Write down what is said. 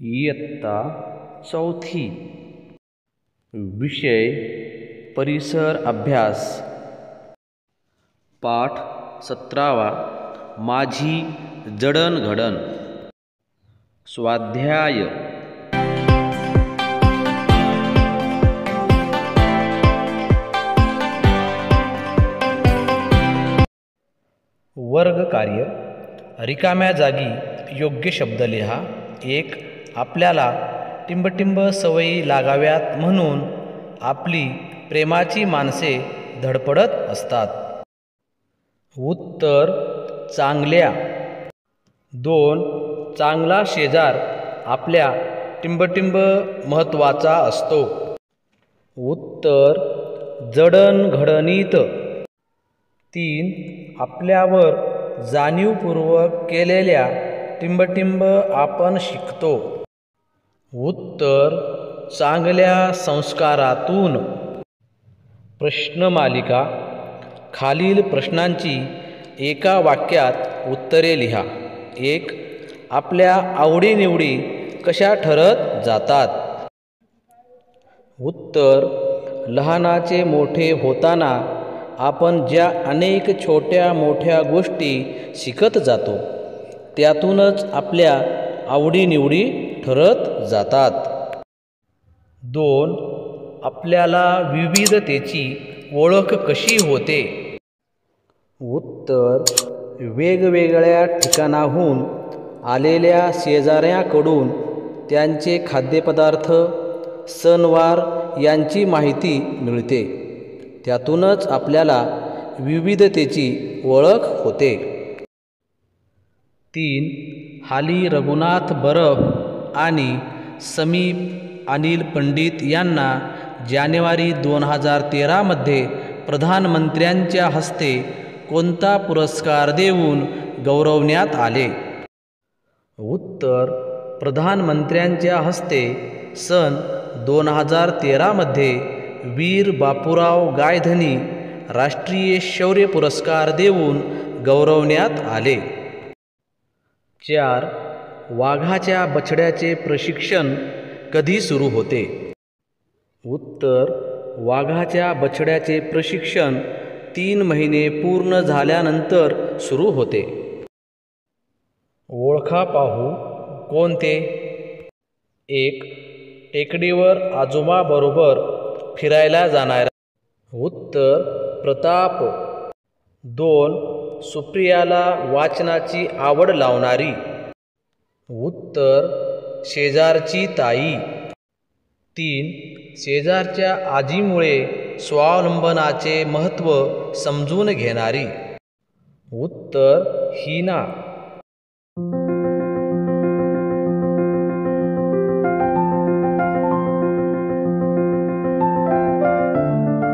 इयत्ता चौथी. विषय परिसर अभ्यास. पाठ 17वा. माझी जडणघडण. स्वाध्याय. वर्ग कार्य. रिकाम्या जागी योग्य शब्द लिहा. 1. आपल्याला टिंबटिंब सवयी लागाव्यात म्हणून आपली प्रेमाची माणसे धडपडत असतात. उत्तर चांगल्या. 2. चांगला शेजार आपल्या टिंबटिंब महत्त्वाचा असतो. उत्तर जडणघडणीत. 3. आपल्यावर जाणीवपूर्वक केलेल्या टिंबटिंब आपण शिकतो. उत्तर चांगल्या संस्कारातून. प्रश्नमालिका. खालील प्रश्नांची एका वाक्यात उत्तरे लिहा. 1. आपल्या आवडीनिवडी कशा ठरत जातात? उत्तर लहानाचे मोठे होताना आपण ज्या अनेक छोट्या मोठ्या गोष्टी शिकत जातो त्यातूनच आपल्या आवडीनिवडी ठरत जातात. 2. आपल्याला विविधतेची ओळख कशी होते? उत्तर वेगवेगळ्या ठिकाणाहून आलेल्या शेजाऱ्यांकडून त्यांचे खाद्यपदार्थ, सणवार यांची माहिती मिळते. त्यातूनच आपल्याला विविधतेची ओळख होते. 3. हाली रघुनाथ बरफ आणि समीप अनिल पंडित यांना जानेवारी 2013 मध्ये प्रधानमंत्र्यांच्या हस्ते कोणता पुरस्कार देऊन गौरवण्यात आले? उत्तर प्रधानमंत्र्यांच्या हस्ते सन 2013 मध्ये वीर बापूराव गायधनी राष्ट्रीय शौर्य पुरस्कार देऊन गौरवण्यात आले. 4. वाघाच्या बछड्याचे प्रशिक्षण कधी सुरू होते? उत्तर वाघाच्या बछड्याचे प्रशिक्षण 3 महिने पूर्ण झाल्यानंतर सुरू होते. ओळखा पाहू. कोणते? 1. टेकडीवर आजोबाबरोबर फिरायला जाणारा. उत्तर प्रताप. 2. सुप्रियाला वाचनाची आवड लावणारी. उत्तर शेजारची ताई. 3. शेजारच्या आजीमुळे स्वावलंबनाचे महत्त्व समजून घेणारी. उत्तर हिना.